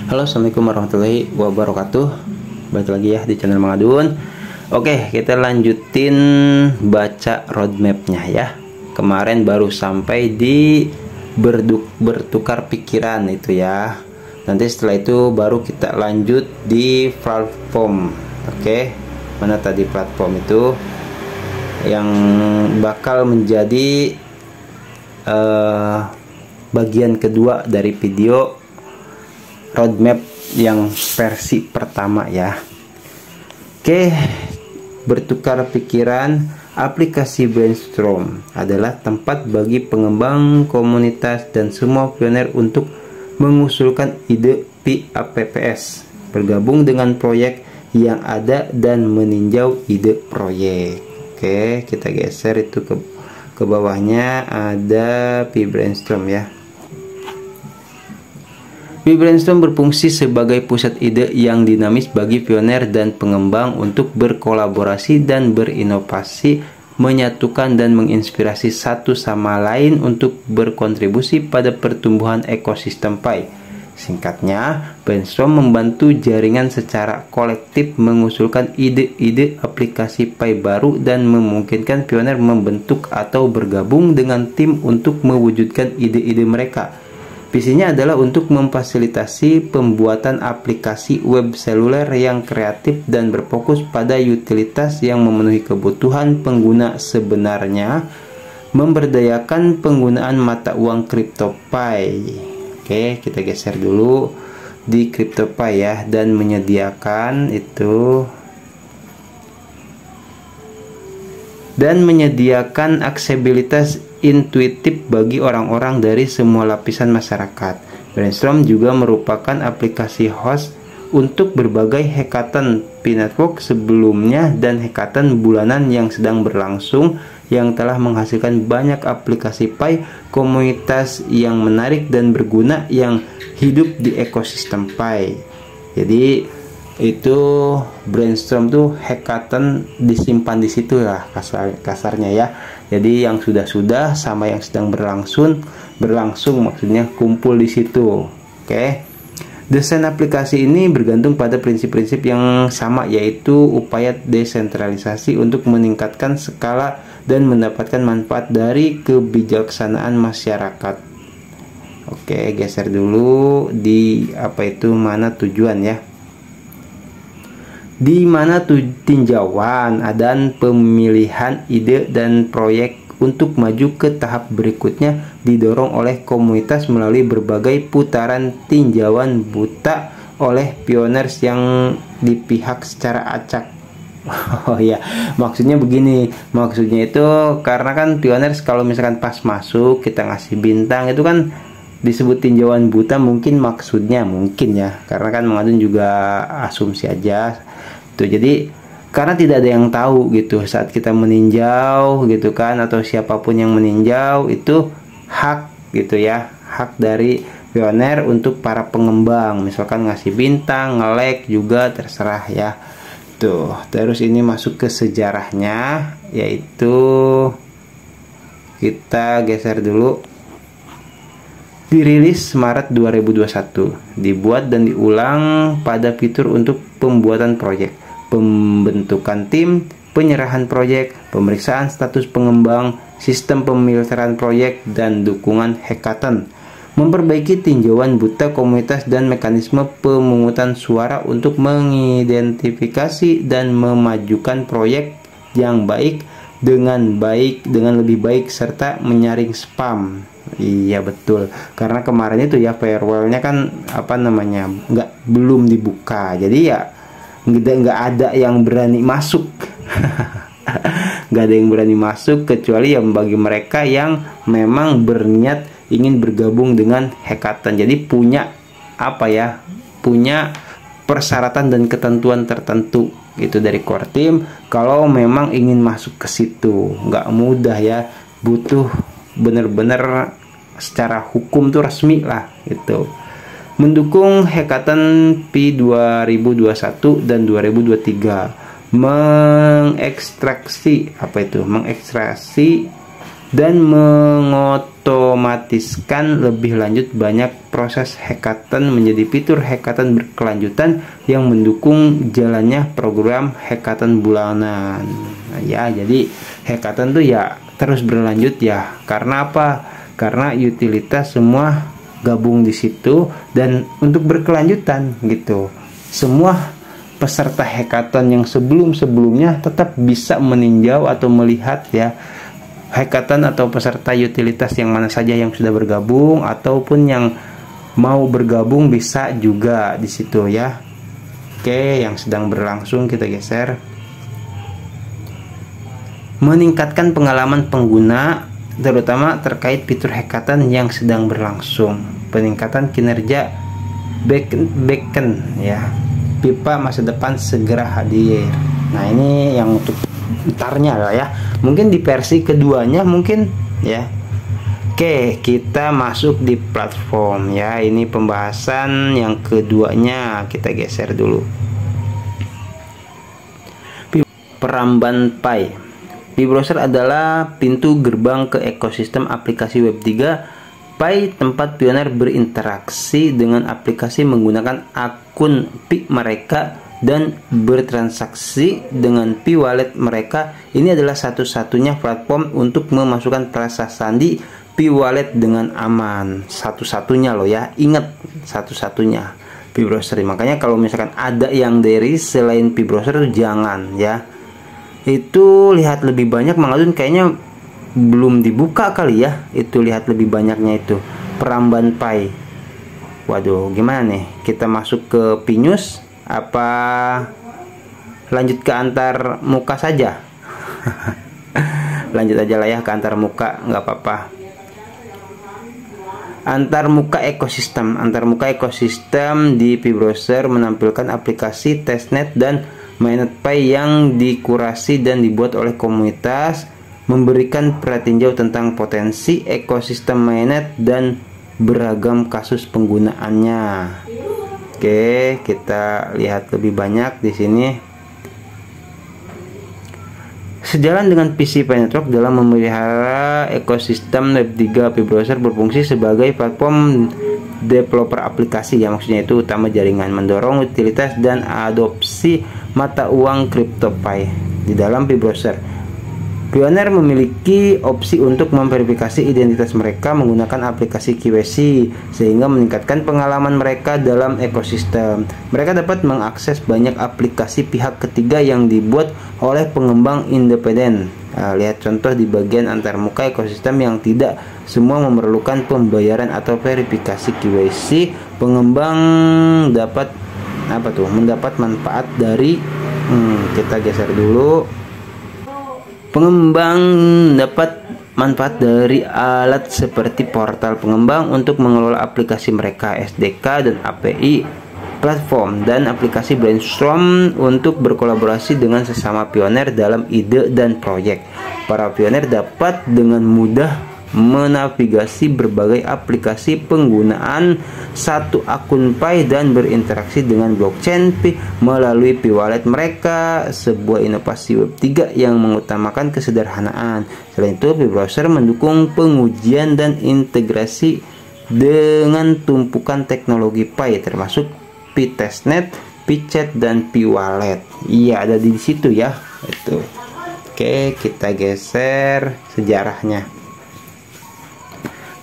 Halo, assalamualaikum warahmatullahi wabarakatuh. Balik lagi ya di channel Mang Adun. Oke, kita lanjutin baca roadmapnya ya. Kemarin baru sampai di bertukar pikiran itu ya. Nanti setelah itu baru kita lanjut di platform. Oke, mana tadi platform itu yang bakal menjadi bagian kedua dari video roadmap yang versi pertama ya. Oke, bertukar pikiran. Aplikasi Brainstorm adalah tempat bagi pengembang komunitas dan semua pioner untuk mengusulkan ide PAPPS, bergabung dengan proyek yang ada dan meninjau ide proyek. Oke, kita geser itu ke bawahnya, ada Brainstorm ya. Brainstorm berfungsi sebagai pusat ide yang dinamis bagi pioner dan pengembang untuk berkolaborasi dan berinovasi, menyatukan dan menginspirasi satu sama lain untuk berkontribusi pada pertumbuhan ekosistem Pi. Singkatnya, Brainstorm membantu jaringan secara kolektif mengusulkan ide-ide aplikasi Pi baru dan memungkinkan pioner membentuk atau bergabung dengan tim untuk mewujudkan ide-ide mereka. Visinya adalah untuk memfasilitasi pembuatan aplikasi web seluler yang kreatif dan berfokus pada utilitas yang memenuhi kebutuhan pengguna sebenarnya, memberdayakan penggunaan mata uang CryptoPi. Oke, kita geser dulu di CryptoPi ya, dan menyediakan itu aksesibilitas intuitif bagi orang-orang dari semua lapisan masyarakat. Brainstorm juga merupakan aplikasi host untuk berbagai hackathon Pi Network sebelumnya dan hackathon bulanan yang sedang berlangsung yang telah menghasilkan banyak aplikasi Pi, komunitas yang menarik dan berguna yang hidup di ekosistem Pi. Jadi itu Brainstorm tuh hackathon disimpan di situ lah kasarnya ya. Jadi yang sudah sama yang sedang berlangsung maksudnya kumpul di situ. Oke. Desain aplikasi ini bergantung pada prinsip-prinsip yang sama, yaitu upaya desentralisasi untuk meningkatkan skala dan mendapatkan manfaat dari kebijaksanaan masyarakat. Oke, geser dulu di mana tujuan ya. Di mana tinjauan dan pemilihan ide dan proyek untuk maju ke tahap berikutnya didorong oleh komunitas melalui berbagai putaran tinjauan buta oleh pioners yang di pihak secara acak. Oh ya, maksudnya begini, maksudnya itu karena kan pioners kalau misalkan pas masuk kita ngasih bintang itu kan disebut tinjauan buta, mungkin maksudnya ya, karena kan Mang juga asumsi aja tuh. Jadi karena tidak ada yang tahu gitu saat kita meninjau gitu kan, atau siapapun yang meninjau itu hak gitu ya, hak dari pioner untuk para pengembang, misalkan ngasih bintang, nge-like juga terserah ya. Tuh, terus ini masuk ke sejarahnya, yaitu kita geser dulu. Dirilis Maret 2021, dibuat dan diulang pada fitur untuk pembuatan proyek, pembentukan tim, penyerahan proyek, pemeriksaan status pengembang, sistem pemilteran proyek, dan dukungan hackathon. Memperbaiki tinjauan buta komunitas dan mekanisme pemungutan suara untuk mengidentifikasi dan memajukan proyek yang baik dengan lebih baik, serta menyaring spam. Iya betul, karena kemarin itu ya firewallnya kan belum dibuka, jadi ya nggak ada yang berani masuk. Nggak ada yang berani masuk kecuali yang bagi mereka yang memang berniat ingin bergabung dengan hackathon. Jadi punya persyaratan dan ketentuan tertentu itu dari core team kalau memang ingin masuk ke situ. Nggak mudah ya, butuh bener-bener secara hukum tuh resmi lah gitu. Mendukung hackathon Pi 2021 dan 2023, mengekstraksi dan mengotomatiskan lebih lanjut banyak proses hackathon menjadi fitur hackathon berkelanjutan yang mendukung jalannya program hackathon bulanan. Nah, ya, jadi hackathon tuh ya terus berlanjut ya. Karena apa? Karena utilitas semua gabung di situ dan untuk berkelanjutan gitu. Semua peserta hackathon yang sebelum-sebelumnya tetap bisa meninjau atau melihat ya hackathon atau peserta utilitas yang mana saja yang sudah bergabung ataupun yang mau bergabung bisa juga di situ ya. Oke, yang sedang berlangsung kita geser. Meningkatkan pengalaman pengguna terutama terkait fitur hackathon yang sedang berlangsung. Peningkatan kinerja backend ya. Pipa masa depan segera hadir. Nah, ini yang untuk ntarnya lah ya. Mungkin di versi keduanya mungkin ya. Oke, kita masuk di platform ya. Ini pembahasan yang keduanya, kita geser dulu. Peramban Pi. Pi Browser adalah pintu gerbang ke ekosistem aplikasi Web 3. Pi tempat pioner berinteraksi dengan aplikasi menggunakan akun Pi mereka dan bertransaksi dengan Pi Wallet mereka. Ini adalah satu-satunya platform untuk memasukkan perasa sandi Pi Wallet dengan aman. Satu-satunya loh ya, ingat satu-satunya Pi Browser. Makanya kalau misalkan ada yang dari selain Pi Browser itu jangan ya. Itu lihat lebih banyak mengadun kayaknya belum dibuka kali ya. Itu lihat lebih banyaknya itu Peramban Pi. Waduh, gimana nih? Kita masuk ke Pi News apa lanjut ke antar muka saja? Lanjut aja lah ya ke antar muka, nggak apa-apa. Antarmuka ekosistem di Pi Browser menampilkan aplikasi testnet dan mainnet Pi yang dikurasi dan dibuat oleh komunitas, memberikan pratinjau tentang potensi ekosistem mainnet dan beragam kasus penggunaannya. Oke, kita lihat lebih banyak di sini. Sejalan dengan PC Pi Network dalam memelihara ekosistem Web 3, Pi Browser berfungsi sebagai platform developer aplikasi ya, maksudnya itu utama jaringan, mendorong utilitas dan adopsi mata uang kripto Pi di dalam Pi Browser. Pioner memiliki opsi untuk memverifikasi identitas mereka menggunakan aplikasi KYC sehingga meningkatkan pengalaman mereka dalam ekosistem. Mereka dapat mengakses banyak aplikasi pihak ketiga yang dibuat oleh pengembang independen. Nah, lihat contoh di bagian antarmuka ekosistem yang tidak semua memerlukan pembayaran atau verifikasi KYC. Pengembang dapat mendapat manfaat dari kita geser dulu. Pengembang dapat manfaat dari alat seperti portal pengembang untuk mengelola aplikasi mereka, SDK dan API platform, dan aplikasi Brainstorm untuk berkolaborasi dengan sesama pioner dalam ide dan proyek. Para pioner dapat dengan mudah menavigasi berbagai aplikasi penggunaan satu akun Pi dan berinteraksi dengan blockchain Pi melalui Pi Wallet mereka, sebuah inovasi Web 3 yang mengutamakan kesederhanaan. Selain itu, Pi Browser mendukung pengujian dan integrasi dengan tumpukan teknologi Pi termasuk Pi Testnet, Pi Chat dan Pi Wallet. Iya, ada di situ ya. Itu. Oke, kita geser sejarahnya.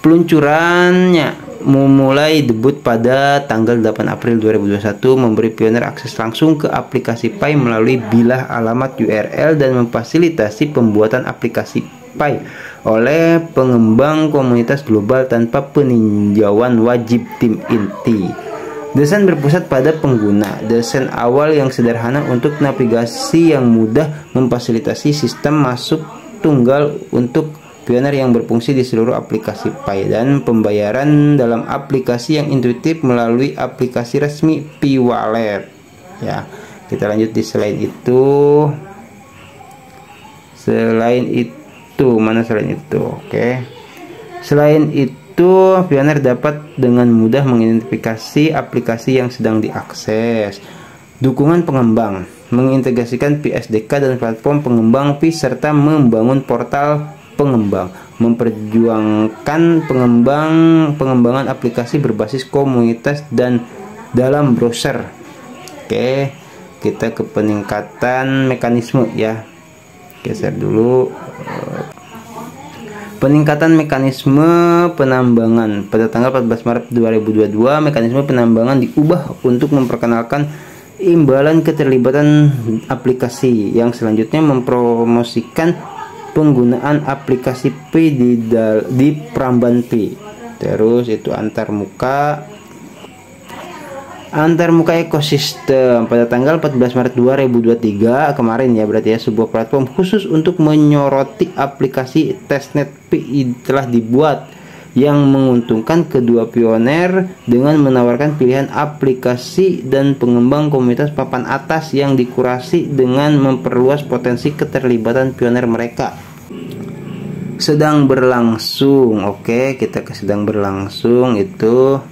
Peluncurannya memulai debut pada tanggal 8 April 2021, memberi pioner akses langsung ke aplikasi Pi melalui bilah alamat URL dan memfasilitasi pembuatan aplikasi Pi oleh pengembang komunitas global tanpa peninjauan wajib tim inti. Desain berpusat pada pengguna. Desain awal yang sederhana untuk navigasi yang mudah memfasilitasi sistem masuk tunggal untuk pioner yang berfungsi di seluruh aplikasi Pi, dan pembayaran dalam aplikasi yang intuitif melalui aplikasi resmi Pi Wallet. Ya, kita lanjut di selain itu. Oke. Selain itu, pioner dapat dengan mudah mengidentifikasi aplikasi yang sedang diakses. Dukungan pengembang, mengintegrasikan Pi SDK dan platform pengembang Pi serta membangun portal pengembang. memperjuangkan pengembangan aplikasi berbasis komunitas dan dalam browser. Oke, kita ke peningkatan mekanisme ya. Geser dulu. Peningkatan mekanisme penambangan. Pada tanggal 14 Maret 2022, mekanisme penambangan diubah untuk memperkenalkan imbalan keterlibatan aplikasi, yang selanjutnya mempromosikan penggunaan aplikasi P di Prambanan P. Terus itu antarmuka ekosistem. Pada tanggal 14 Maret 2023 kemarin ya, berarti ya, sebuah platform khusus untuk menyoroti aplikasi testnet P telah dibuat, yang menguntungkan kedua pioner dengan menawarkan pilihan aplikasi dan pengembang komunitas papan atas yang dikurasi dengan memperluas potensi keterlibatan pioner mereka. Sedang berlangsung. Oke, kita ke sedang berlangsung. Itu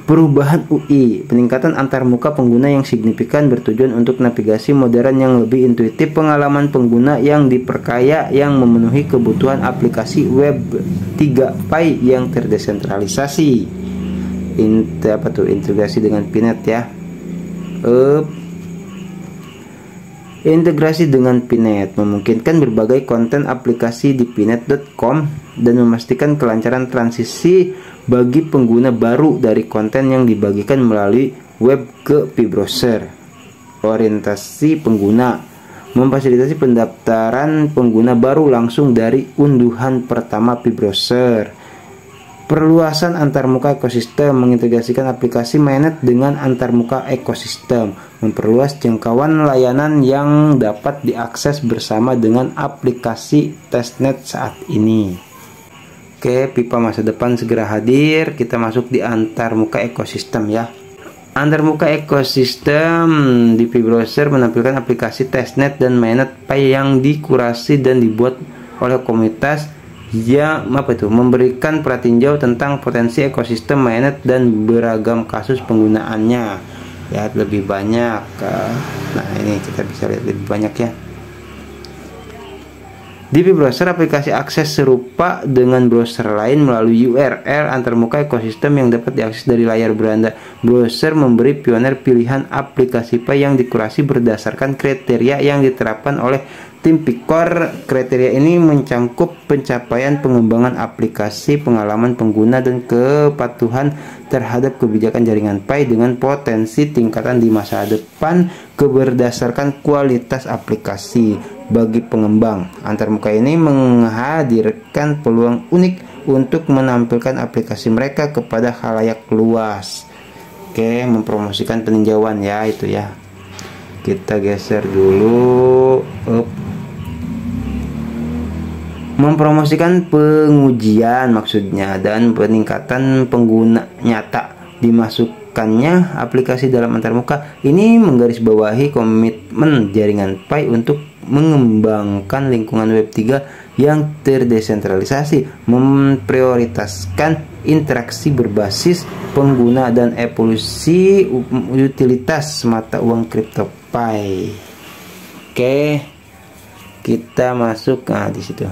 perubahan UI, peningkatan antarmuka pengguna yang signifikan bertujuan untuk navigasi modern yang lebih intuitif, pengalaman pengguna yang diperkaya yang memenuhi kebutuhan aplikasi web 3 yang terdesentralisasi. Integrasi dengan Pinet ya. Integrasi dengan Pinet memungkinkan berbagai konten aplikasi di pinet.com dan memastikan kelancaran transisi bagi pengguna baru dari konten yang dibagikan melalui web ke P-browser. Orientasi pengguna memfasilitasi pendaftaran pengguna baru langsung dari unduhan pertama P-browser. Perluasan antarmuka ekosistem mengintegrasikan aplikasi mainnet dengan antarmuka ekosistem, memperluas jangkauan layanan yang dapat diakses bersama dengan aplikasi testnet saat ini. Oke, pipa masa depan segera hadir. Kita masuk di antarmuka ekosistem ya. Antarmuka ekosistem di P-browser menampilkan aplikasi testnet dan mainnet yang dikurasi dan dibuat oleh komunitas yang memberikan perhatinjau tentang potensi ekosistem mainnet dan beragam kasus penggunaannya. Ya, lebih banyak. Nah, ini kita bisa lihat lebih banyak ya. Di browser, aplikasi akses serupa dengan browser lain melalui URL antarmuka ekosistem yang dapat diakses dari layar beranda. Browser memberi pioner pilihan aplikasi yang dikurasi berdasarkan kriteria yang diterapkan oleh tim Picor. Kriteria ini mencangkup pencapaian pengembangan aplikasi, pengalaman pengguna, dan kepatuhan terhadap kebijakan jaringan Pi dengan potensi tingkatan di masa depan berdasarkan kualitas aplikasi. Bagi pengembang, antarmuka ini menghadirkan peluang unik untuk menampilkan aplikasi mereka kepada khalayak luas. Oke, mempromosikan peninjauan ya, itu ya. Kita geser dulu. Mempromosikan pengujian maksudnya, dan peningkatan pengguna nyata. Dimasukkannya aplikasi dalam antarmuka ini menggarisbawahi komitmen jaringan Pi untuk mengembangkan lingkungan web 3 yang terdesentralisasi, memprioritaskan interaksi berbasis pengguna dan evolusi utilitas mata uang kripto Pi. Oke, kita masuk di situ.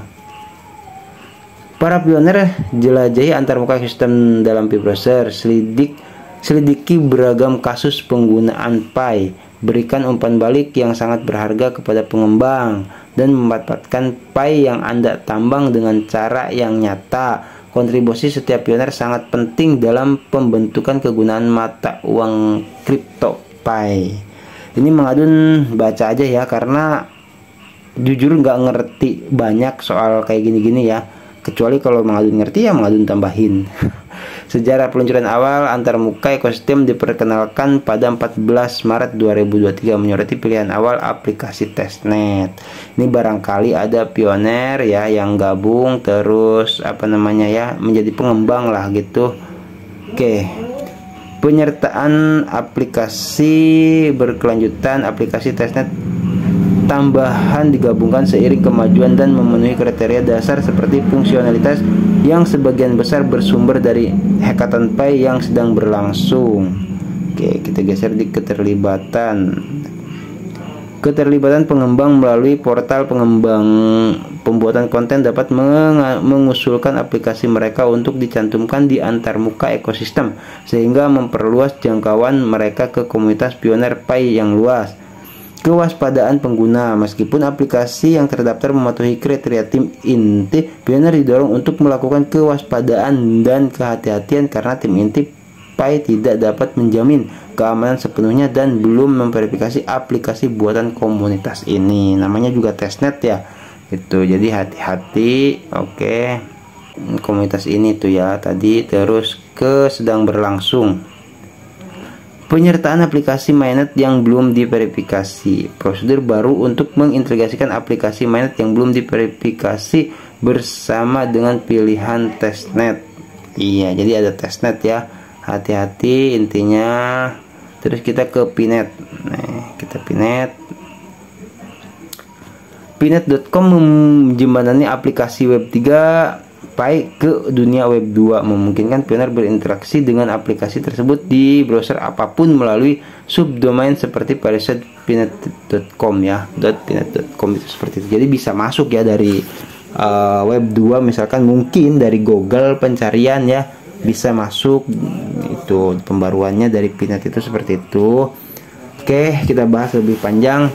Para pioner jelajahi antarmuka sistem dalam P-browser, selidiki beragam kasus penggunaan Pi, berikan umpan balik yang sangat berharga kepada pengembang, dan memanfaatkan Pi yang Anda tambang dengan cara yang nyata. Kontribusi setiap pioner sangat penting dalam pembentukan kegunaan mata uang kripto Pi. Ini Mengadun baca aja ya, karena jujur nggak ngerti banyak soal kayak gini-gini ya. Kecuali kalau Mengadun ngerti ya Mengadun tambahin. Sejarah peluncuran awal antarmuka ekosistem diperkenalkan pada 14 Maret 2023 menyoroti pilihan awal aplikasi testnet. Ini barangkali ada pioner ya yang gabung terus menjadi pengembang lah gitu. Oke. Penyertaan aplikasi berkelanjutan, aplikasi testnet tambahan digabungkan seiring kemajuan dan memenuhi kriteria dasar seperti fungsionalitas yang sebagian besar bersumber dari hackathon Pi yang sedang berlangsung. Oke, kita geser di keterlibatan pengembang melalui portal pembuatan konten dapat mengusulkan aplikasi mereka untuk dicantumkan di antarmuka ekosistem, sehingga memperluas jangkauan mereka ke komunitas pioner Pi yang luas. Kewaspadaan pengguna. Meskipun aplikasi yang terdaftar mematuhi kriteria tim inti, pioner didorong untuk melakukan kewaspadaan dan kehati-hatian karena tim inti Pi tidak dapat menjamin keamanan sepenuhnya dan belum memverifikasi aplikasi buatan komunitas ini. Namanya juga testnet ya. Itu jadi hati-hati. Oke. Komunitas ini tuh ya tadi. Terus ke sedang berlangsung. Penyertaan aplikasi mainnet yang belum diverifikasi. Prosedur baru untuk mengintegrasikan aplikasi mainnet yang belum diverifikasi bersama dengan pilihan testnet. Iya, jadi ada testnet ya. Hati-hati intinya. Terus kita ke Pinet. Nah, kita Pinet. Pinet.com menjembatani aplikasi Web 3 Pi ke dunia Web 2, memungkinkan pioner berinteraksi dengan aplikasi tersebut di browser apapun melalui subdomain seperti preset pinet.com ya. .pinet.com itu seperti itu. Jadi bisa masuk ya dari Web 2, misalkan mungkin dari Google pencarian ya, bisa masuk. Itu pembaruannya dari Pinet itu seperti itu. Oke, kita bahas lebih panjang.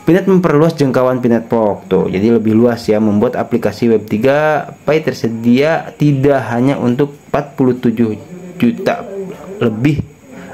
Pinet memperluas jangkauan Pinetpok tuh, jadi lebih luas ya. Membuat aplikasi Web 3 Pi tersedia tidak hanya untuk 47 juta lebih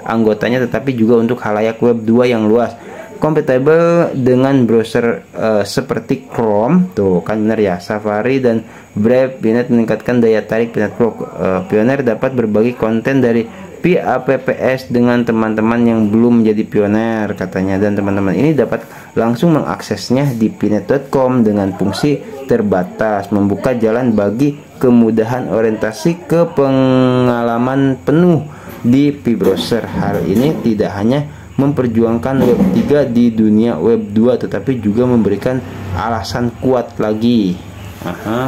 anggotanya, tetapi juga untuk khalayak Web 2 yang luas. Kompatibel dengan browser seperti Chrome tuh kan benar ya, Safari dan Brave. Pinet meningkatkan daya tarik Pinetpok. Pioner dapat berbagi konten dari PAPPS dengan teman-teman yang belum menjadi pioner katanya, dan teman-teman ini dapat langsung mengaksesnya di pinet.com dengan fungsi terbatas, membuka jalan bagi kemudahan orientasi ke pengalaman penuh di Pi browser. Hal ini tidak hanya memperjuangkan Web 3 di dunia Web 2, tetapi juga memberikan alasan kuat lagi.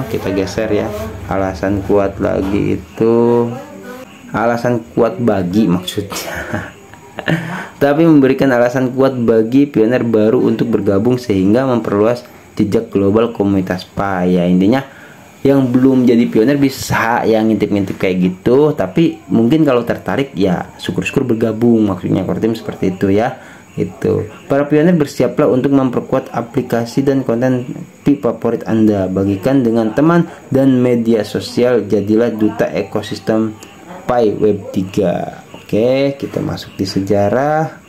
Kita geser ya. Alasan kuat lagi itu alasan kuat bagi maksudnya. Tapi memberikan alasan kuat bagi pioner baru untuk bergabung sehingga memperluas jejak global komunitas Pi. Ya intinya yang belum jadi pioner bisa yang ngintip-ngintip kayak gitu, tapi mungkin kalau tertarik ya syukur-syukur bergabung, maksudnya core team seperti itu ya. Itu para pioner bersiaplah untuk memperkuat aplikasi dan konten Pi favorit Anda, bagikan dengan teman dan media sosial, jadilah duta ekosistem Pi Web 3. Oke, kita masuk di sejarah.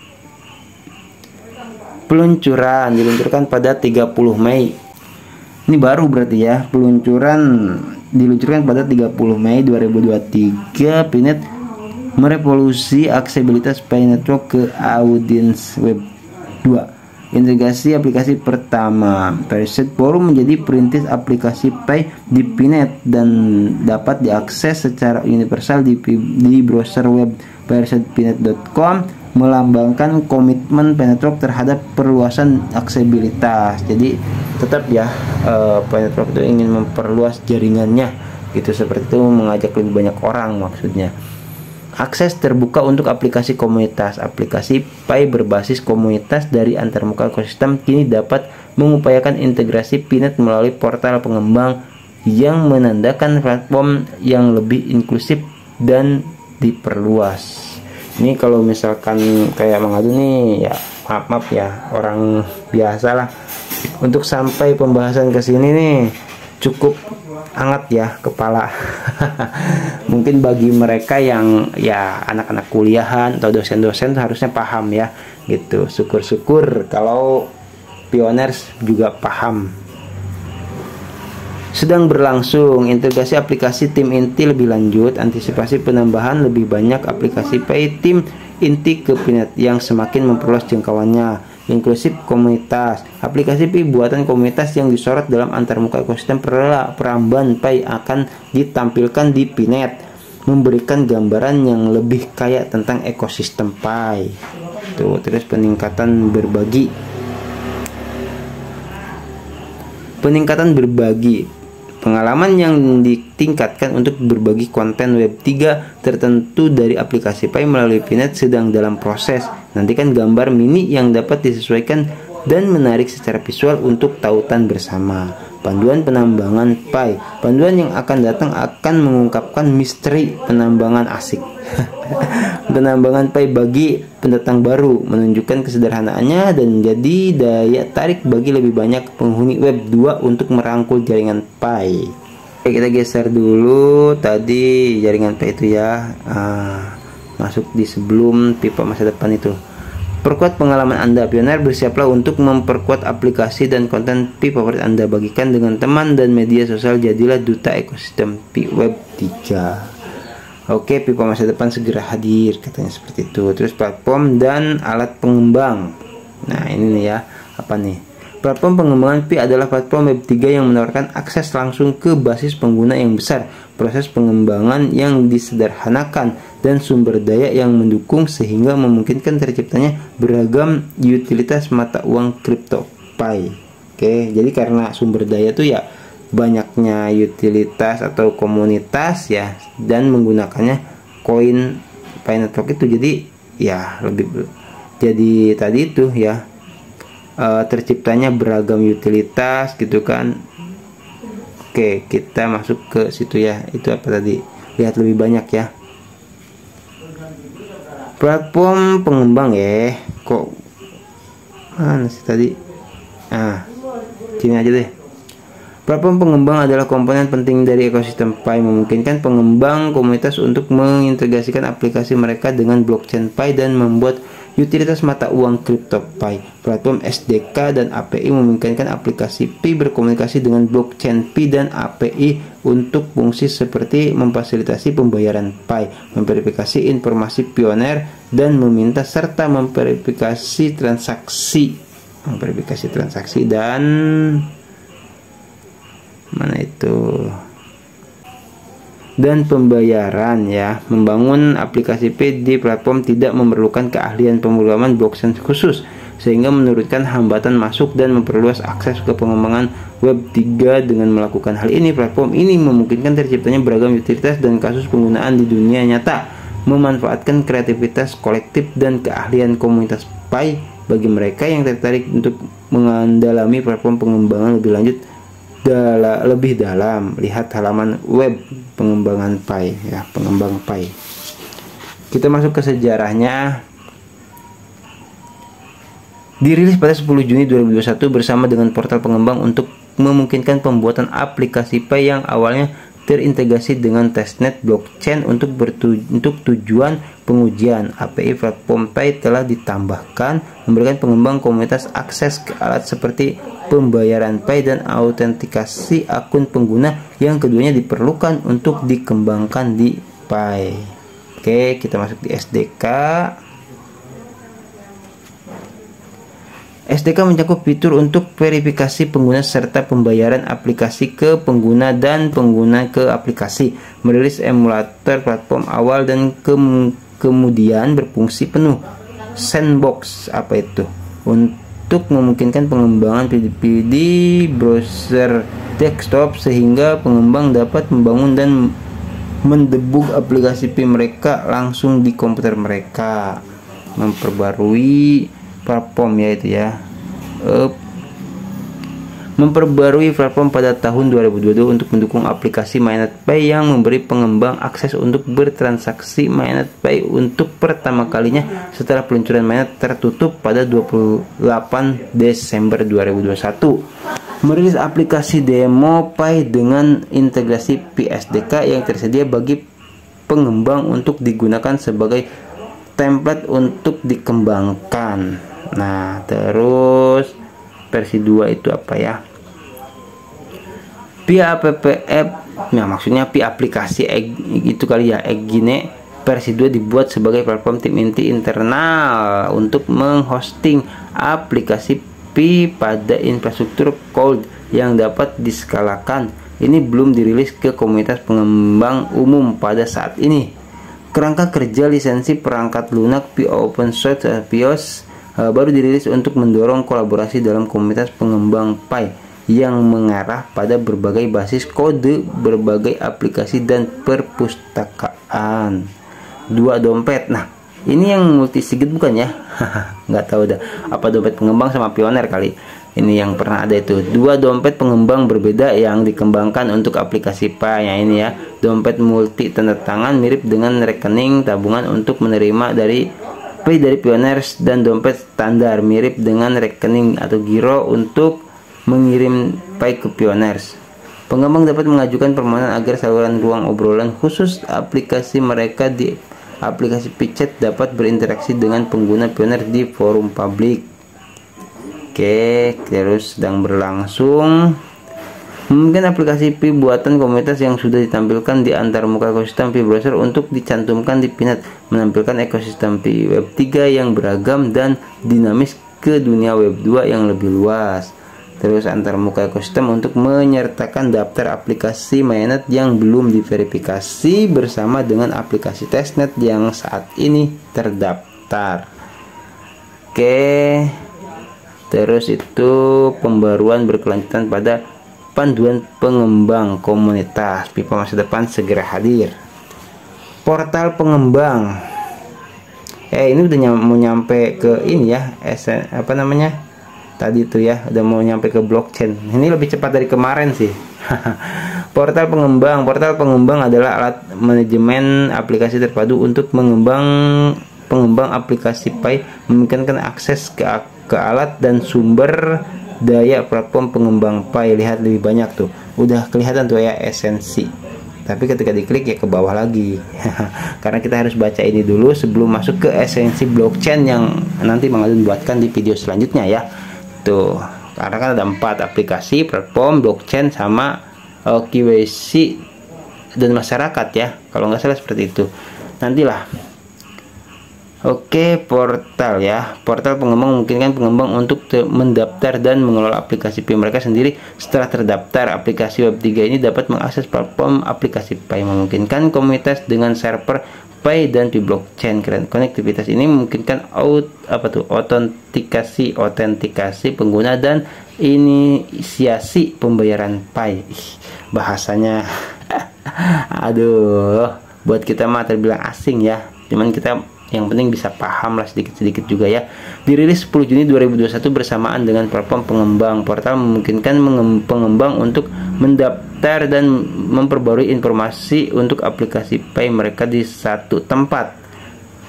Peluncuran diluncurkan pada 30 Mei. Ini baru berarti ya. Peluncuran diluncurkan pada 30 Mei 2023. Pinet merevolusi aksesibilitas Pi Network ke audiens Web 2. Integrasi aplikasi pertama. Preset Forum menjadi perintis aplikasi Pi di Pinet dan dapat diakses secara universal di browser web presetpinet.com, melambangkan komitmen Pinetwork terhadap perluasan aksesibilitas. Jadi tetap ya, Pinetwork itu ingin memperluas jaringannya gitu, seperti itu, mengajak lebih banyak orang maksudnya. Akses terbuka untuk aplikasi komunitas. Aplikasi Pi berbasis komunitas dari antarmuka ekosistem kini dapat mengupayakan integrasi Pinet melalui portal pengembang yang menandakan platform yang lebih inklusif dan diperluas. Ini kalau misalkan kayak mengadu nih ya, maaf ya, orang biasa lah. Untuk sampai pembahasan ke sini nih cukup hangat ya kepala. Mungkin bagi mereka yang ya anak-anak kuliahan atau dosen-dosen harusnya paham ya gitu. Syukur-syukur kalau pioners juga paham. Sedang berlangsung integrasi aplikasi tim inti lebih lanjut, antisipasi penambahan lebih banyak aplikasi Pi tim inti ke Pinet yang semakin memperluas jangkauannya. Inklusif komunitas. Aplikasi Pi buatan komunitas yang disorot dalam antarmuka ekosistem peramban Pi akan ditampilkan di Pinet, memberikan gambaran yang lebih kaya tentang ekosistem Pi. Tuh, terus peningkatan berbagi. Pengalaman yang ditingkatkan untuk berbagi konten Web 3 tertentu dari aplikasi Pi melalui Pinet sedang dalam proses. Nantikan gambar mini yang dapat disesuaikan dan menarik secara visual untuk tautan bersama. Panduan penambangan Pi. Panduan yang akan datang akan mengungkapkan misteri penambangan asik. Penambangan Pi bagi pendatang baru, menunjukkan kesederhanaannya dan menjadi daya tarik bagi lebih banyak penghuni web 2 untuk merangkul jaringan Pi. Oke, kita geser dulu tadi jaringan Pi itu ya. Masuk di sebelum pipa masa depan itu. Perkuat pengalaman Anda, pioner, bersiaplah untuk memperkuat aplikasi dan konten Pi favorit Anda. Bagikan dengan teman dan media sosial, jadilah duta ekosistem Pi Web 3. Oke, pipa masa depan segera hadir, katanya seperti itu. Terus platform dan alat pengembang. Nah, ini nih ya, apa nih? Platform pengembangan Pi adalah platform Web 3 yang menawarkan akses langsung ke basis pengguna yang besar, proses pengembangan yang disederhanakan, dan sumber daya yang mendukung sehingga memungkinkan terciptanya beragam utilitas mata uang kripto Pi. Oke, jadi karena sumber daya tuh ya banyaknya utilitas atau komunitas ya, dan menggunakannya koin Pi Network itu, jadi ya lebih jadi tadi itu ya terciptanya beragam utilitas gitu kan. Oke, kita masuk ke situ ya. Itu apa tadi? Lihat lebih banyak ya. Platform pengembang ya. Kok mana sih tadi? Sini aja deh. Platform pengembang adalah komponen penting dari ekosistem Pi, memungkinkan pengembang komunitas untuk mengintegrasikan aplikasi mereka dengan blockchain Pi dan membuat utilitas mata uang kripto Pi. Platform SDK dan API memungkinkan aplikasi Pi berkomunikasi dengan blockchain Pi dan API untuk fungsi seperti memfasilitasi pembayaran Pi, memverifikasi informasi pioner, dan meminta serta memverifikasi transaksi dan mana itu dan pembayaran ya. Membangun aplikasi Pi di platform tidak memerlukan keahlian pemrograman blockchain khusus, sehingga menurunkan hambatan masuk dan memperluas akses ke pengembangan web 3. Dengan melakukan hal ini, platform ini memungkinkan terciptanya beragam utilitas dan kasus penggunaan di dunia nyata, memanfaatkan kreativitas kolektif dan keahlian komunitas Pi. Bagi mereka yang tertarik untuk mendalami platform pengembangan lebih lanjut lebih dalam, lihat halaman web pengembangan Pi ya, pengembang Pi. Kita masuk ke sejarahnya. Dirilis pada 10 Juni 2021 bersama dengan portal pengembang untuk memungkinkan pembuatan aplikasi Pi yang awalnya terintegrasi dengan testnet blockchain untuk tujuan pengujian. API platform Pi telah ditambahkan, memberikan pengembang komunitas akses ke alat seperti pembayaran Pi dan autentikasi akun pengguna yang keduanya diperlukan untuk dikembangkan di Pi. Oke, kita masuk di SDK. SDK mencakup fitur untuk verifikasi pengguna serta pembayaran aplikasi ke pengguna dan pengguna ke aplikasi, merilis emulator platform awal dan kemudian berfungsi penuh sandbox apa itu untuk memungkinkan pengembangan PDP di browser desktop sehingga pengembang dapat membangun dan mendebug aplikasi Pi mereka langsung di komputer mereka. Memperbarui platform yaitu ya memperbarui platform pada tahun 2022 untuk mendukung aplikasi Mainnet Pi yang memberi pengembang akses untuk bertransaksi Mainnet Pi untuk pertama kalinya setelah peluncuran Mainnet tertutup pada 28 Desember 2021. Merilis aplikasi demo Pi dengan integrasi Pi SDK yang tersedia bagi pengembang untuk digunakan sebagai template untuk dikembangkan. Nah, terus versi 2 itu apa ya? Pi app, nah maksudnya Pi aplikasi itu kali ya. Gine versi 2 dibuat sebagai platform tim inti internal untuk menghosting aplikasi Pi pada infrastruktur cloud yang dapat diskalakan. Ini belum dirilis ke komunitas pengembang umum pada saat ini. Kerangka kerja lisensi perangkat lunak Pi Open Source PIOS baru dirilis untuk mendorong kolaborasi dalam komunitas pengembang Pi yang mengarah pada berbagai basis kode, berbagai aplikasi dan perpustakaan. 2 dompet. Nah, Ini yang multi sigit bukan ya? Nggak tahu dah. Apa dompet pengembang sama pioner kali. Ini yang pernah ada itu. Dua dompet pengembang berbeda yang dikembangkan untuk aplikasi Pi. Yang ini ya. Dompet multi tanda tangan mirip dengan rekening tabungan untuk menerima dari Pi dari pioners, dan dompet standar mirip dengan rekening atau giro untuk mengirim Pi ke pioners. Pengembang dapat mengajukan permohonan agar saluran ruang obrolan khusus aplikasi mereka di aplikasi PiChat dapat berinteraksi dengan pengguna pioner di forum publik. Oke, terus sedang berlangsung. Mungkin aplikasi Pi buatan komunitas yang sudah ditampilkan di antarmuka ekosistem Pi browser untuk dicantumkan di Pinet, menampilkan ekosistem Pi Web 3 yang beragam dan dinamis ke dunia Web 2 yang lebih luas. Terus antarmuka ekosistem untuk menyertakan daftar aplikasi mainnet yang belum diverifikasi bersama dengan aplikasi testnet yang saat ini terdaftar. Oke. Terus itu pembaruan berkelanjutan pada panduan pengembang komunitas Pipa masa depan segera hadir. Portal pengembang. Ini udah mau nyampe ke ini ya, apa namanya? Tadi itu ya, udah mau nyampe ke blockchain. Ini lebih cepat dari kemarin sih. Portal pengembang adalah alat manajemen aplikasi terpadu untuk pengembang aplikasi Pi, memungkinkan akses ke alat dan sumber daya platform pengembang Pi. Lihat lebih banyak tuh, udah kelihatan tuh ya esensi. Tapi ketika diklik ya ke bawah lagi. Karena kita harus baca ini dulu sebelum masuk ke esensi blockchain yang nanti Mang Adun buatkan di video selanjutnya ya. Tuh, karena kan ada 4 aplikasi, platform, blockchain, sama KYC dan masyarakat ya, kalau nggak salah seperti itu. Nantilah. Oke, portal ya. Portal pengembang memungkinkan pengembang untuk mendaftar dan mengelola aplikasi Pi mereka sendiri. Setelah terdaftar, aplikasi Web 3 ini dapat mengakses platform aplikasi Pi, memungkinkan komunitas dengan server Pi dan Pi blockchain. Konektivitas ini memungkinkan autentikasi pengguna dan inisiasi pembayaran Pi. Bahasanya aduh, buat kita mah terbilang asing ya. Cuman kita yang penting bisa paham lah sedikit-sedikit juga ya. Dirilis 10 Juni 2021 bersamaan dengan platform pengembang. Portal memungkinkan pengembang untuk mendaftar dan memperbarui informasi untuk aplikasi Pi mereka di satu tempat.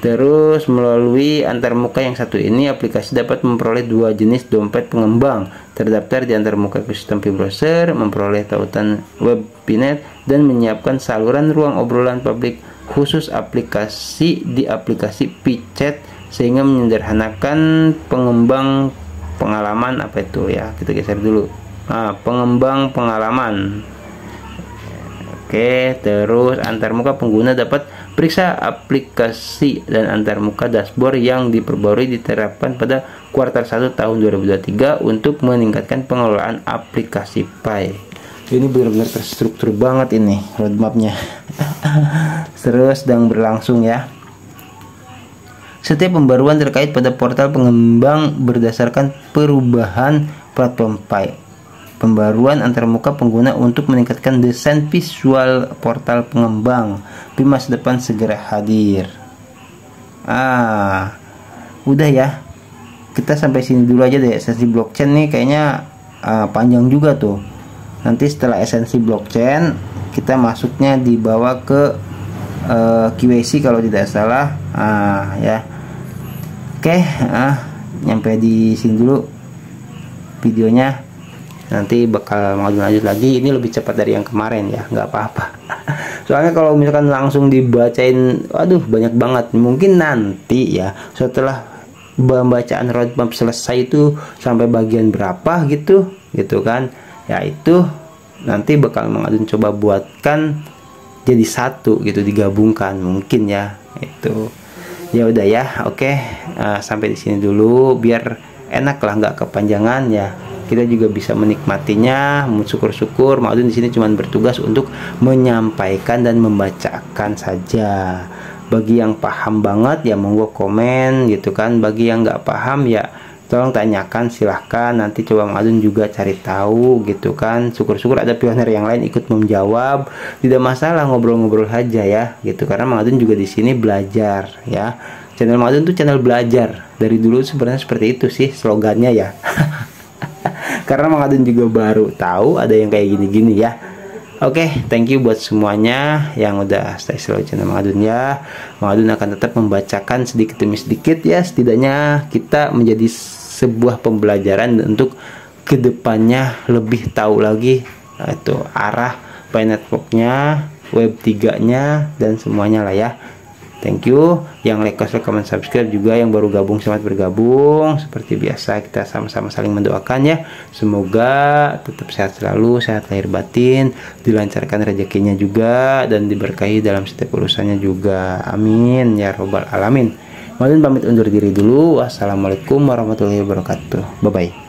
Terus melalui antarmuka yang satu ini, aplikasi dapat memperoleh 2 jenis dompet pengembang, terdaftar di antarmuka ekosistem Pi browser, memperoleh tautan web Pinet, dan menyiapkan saluran ruang obrolan publik khusus aplikasi di aplikasi PiChat, sehingga menyederhanakan pengembang pengalaman. Apa itu ya, kita geser dulu. Pengembang pengalaman. Oke, terus antarmuka pengguna dapat periksa aplikasi dan antarmuka dashboard yang diperbarui diterapkan pada kuartal 1 tahun 2023 untuk meningkatkan pengelolaan aplikasi Pi. Ini benar-benar terstruktur banget ini roadmapnya. Terus sedang berlangsung ya. Setiap pembaruan terkait pada portal pengembang berdasarkan perubahan platform Pi. Pembaruan antarmuka pengguna untuk meningkatkan desain visual portal pengembang Pi masa depan segera hadir. Udah ya. Kita sampai sini dulu aja deh. Esensi blockchain nih kayaknya panjang juga tuh. Nanti setelah esensi blockchain kita masuknya dibawa ke KYC kalau tidak salah. Ya. Oke, nyampe di sini dulu videonya. Nanti bakal mau lanjut lagi. Ini lebih cepat dari yang kemarin ya, nggak apa-apa. Soalnya kalau misalkan langsung dibacain, aduh banyak banget. Mungkin nanti ya setelah pembacaan roadmap selesai itu sampai bagian berapa gitu kan. Ya itu nanti bakal Mang Adun coba buatkan jadi satu gitu, digabungkan mungkin ya. Itu ya udah ya. Oke, sampai di sini dulu biar enak lah, nggak kepanjangan ya. Kita juga bisa menikmatinya. Syukur-syukur Mang Adun di sini cuma bertugas untuk menyampaikan dan membacakan saja. Bagi yang paham banget ya monggo komen gitu kan. Bagi yang nggak paham ya tolong tanyakan, silahkan. Nanti coba Mang Adun juga cari tahu gitu kan. Syukur-syukur ada pioner yang lain ikut menjawab. Tidak masalah, ngobrol-ngobrol aja ya gitu. Karena Mang Adun juga di sini belajar ya. Channel Mang Adun tuh channel belajar. Dari dulu sebenarnya seperti itu sih slogannya ya. Karena Mang Adun juga baru tahu ada yang kayak gini-gini ya. Oke, thank you buat semuanya yang udah stay slow channel Mang Adun ya. Mang Adun akan tetap membacakan sedikit demi sedikit ya. Setidaknya kita menjadi sebuah pembelajaran untuk kedepannya lebih tahu lagi itu arah Pi Network-nya, Web 3-nya dan semuanya lah ya. Thank you yang like, comment, subscribe juga, yang baru gabung selamat bergabung. Seperti biasa kita sama-sama saling mendoakan ya. Semoga tetap sehat selalu, sehat lahir batin, dilancarkan rezekinya juga dan diberkahi dalam setiap urusannya juga. Amin ya robbal alamin. Mohon pamit undur diri dulu. Wassalamualaikum warahmatullahi wabarakatuh. Bye bye.